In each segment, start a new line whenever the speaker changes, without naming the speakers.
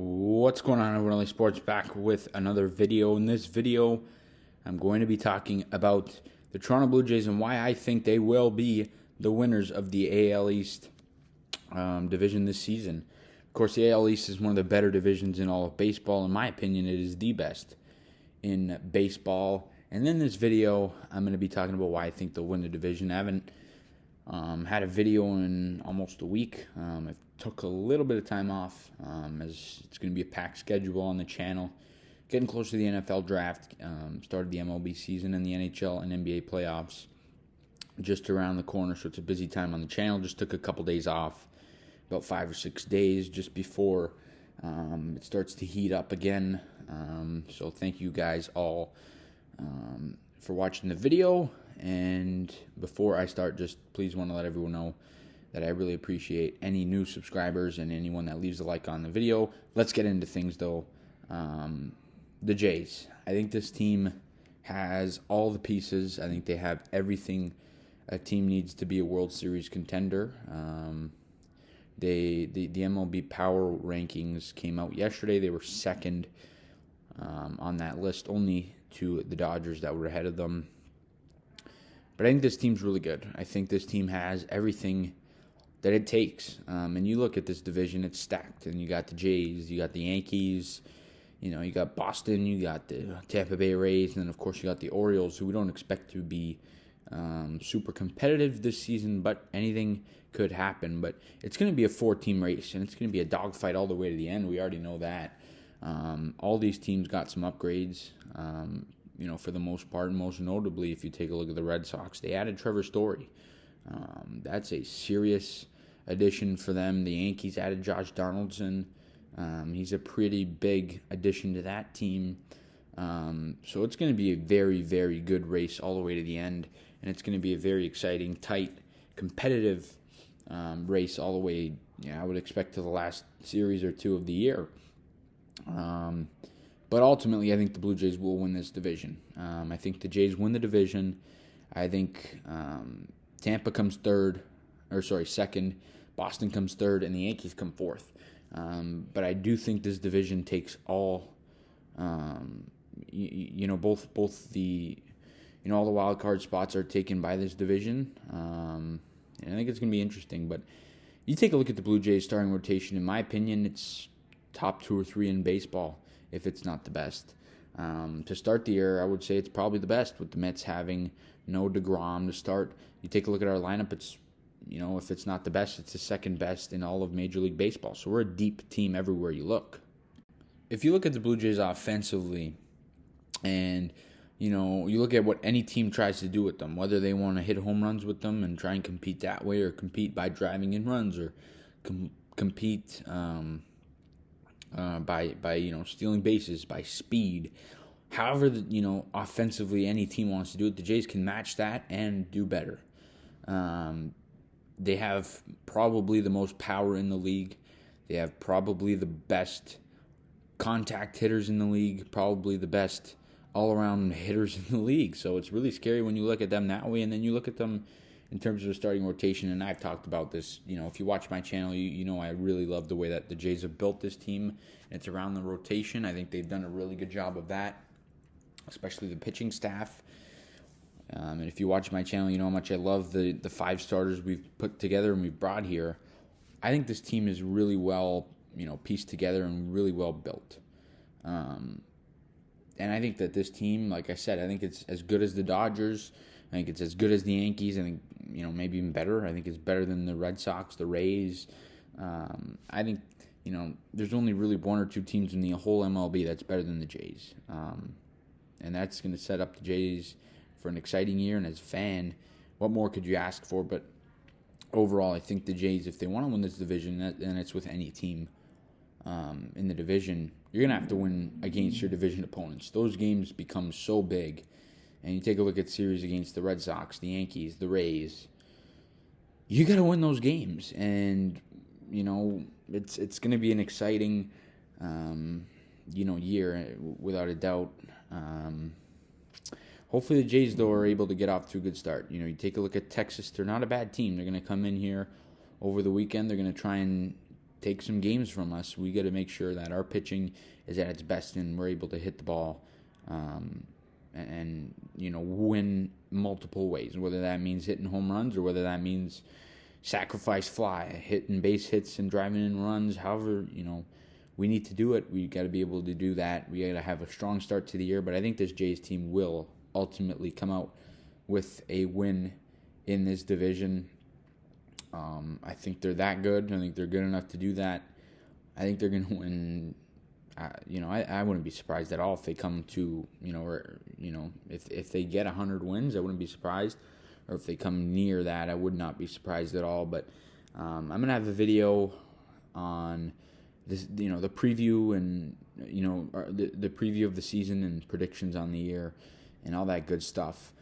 What's going on, everyone? LA Sports back with another video. In this video, I'm going to be talking about the Toronto Blue Jays and why I think they will be the winners of the AL East division this season. Of course, the AL East is one of the better divisions in all of baseball. In my opinion, it is the best in baseball. And in this video, I'm going to be talking about why I think they'll win the division. I haven't had a video in almost a week. I took a little bit of time off as it's going to be a packed schedule on the channel. Getting close to the NFL draft, started the MLB season and the NHL and NBA playoffs just around the corner, so it's a busy time on the channel. Just took a couple days off, about 5 or 6 days just before it starts to heat up again. So thank you guys all for watching the video. And before I start, just please want to let everyone know that I really appreciate any new subscribers and anyone that leaves a like on the video. Let's get into things, though. The Jays. I think this team has all the pieces. I think they have everything a team needs to be a World Series contender. The MLB Power Rankings came out yesterday. They were second on that list, only to the Dodgers that were ahead of them. But I think this team's really good. I think this team has everything that it takes. And you look at this division, it's stacked. And you got the Jays, you got the Yankees, you got Boston, you got the Tampa Bay Rays, and then, of course, you got the Orioles, who we don't expect to be super competitive this season, but anything could happen. But it's going to be a 4-team race, and it's going to be a dogfight all the way to the end. We already know that. All these teams got some upgrades. For the most part, and most notably, if you take a look at the Red Sox, they added Trevor Story. That's a serious addition for them. The Yankees added Josh Donaldson. He's a pretty big addition to that team. So it's going to be a very, very good race all the way to the end, and it's going to be a very exciting, tight, competitive race all the way, I would expect, to the last series or two of the year. But ultimately, I think the Blue Jays will win this division. I think the Jays win the division. I think Tampa comes second. Boston comes third, and the Yankees come fourth. But I do think this division takes all, both the, all the wild card spots are taken by this division. And I think it's going to be interesting. But you take a look at the Blue Jays starting rotation. In my opinion, it's top 2 or 3 in baseball, if it's not the best. To start the year, I would say it's probably the best, with the Mets having no DeGrom to start. You take a look at our lineup, it's, if it's not the best, it's the second best in all of Major League Baseball. So we're a deep team everywhere you look. If you look at the Blue Jays offensively, and, you look at what any team tries to do with them, whether they want to hit home runs with them and try and compete that way, or compete by driving in runs, or compete by stealing bases, by speed. However, offensively any team wants to do it, the Jays can match that and do better. They have probably the most power in the league. They have probably the best contact hitters in the league, probably the best all-around hitters in the league. So it's really scary when you look at them that way, and then you look at them in terms of a starting rotation, and I've talked about this. If you watch my channel, you know I really love the way that the Jays have built this team. It's around the rotation. I think they've done a really good job of that, especially the pitching staff. And if you watch my channel, you know how much I love the 5 starters we've put together and we've brought here. I think this team is really well, pieced together and really well built. And I think that this team, like I said, I think it's as good as the Dodgers. I think it's as good as the Yankees. I think, maybe even better. I think it's better than the Red Sox, the Rays. I think, there's only really 1 or 2 teams in the whole MLB that's better than the Jays. And that's going to set up the Jays for an exciting year. And as a fan, what more could you ask for? But overall, I think the Jays, if they want to win this division, and it's with any team in the division, you're going to have to win against your division opponents. Those games become so big. And you take a look at series against the Red Sox, the Yankees, the Rays, you got to win those games. And, it's going to be an exciting, year, without a doubt. Hopefully the Jays, though, are able to get off to a good start. You take a look at Texas. They're not a bad team. They're going to come in here over the weekend. They're going to try and take some games from us. We got to make sure that our pitching is at its best and we're able to hit the ball and win multiple ways, whether that means hitting home runs or whether that means sacrifice fly, hitting base hits and driving in runs. However, we need to do it. We got to be able to do that. We got to have a strong start to the year, but I think this Jays team will ultimately come out with a win in this division. I think they're that good. I think they're good enough to do that. I think they're going to win. I wouldn't be surprised at all if they come to, if they get 100 wins, I wouldn't be surprised. Or if they come near that, I would not be surprised at all. But I'm going to have a video on this, the preview and, the preview of the season and predictions on the year and all that good stuff.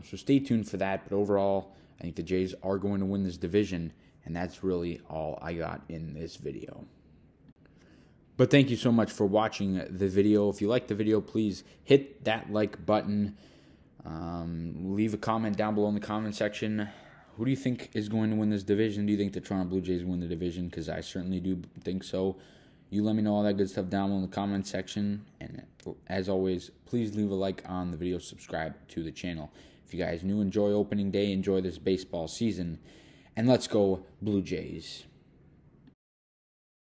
So stay tuned for that. But overall, I think the Jays are going to win this division, and that's really all I got in this video. But thank you so much for watching the video. If you like the video, please hit that like button. Leave a comment down below in the comment section. Who do you think is going to win this division? Do you think the Toronto Blue Jays win the division? Because I certainly do think so. You let me know all that good stuff down below in the comment section. And as always, please leave a like on the video. Subscribe to the channel. If you guys enjoy opening day, enjoy this baseball season. And let's go Blue Jays.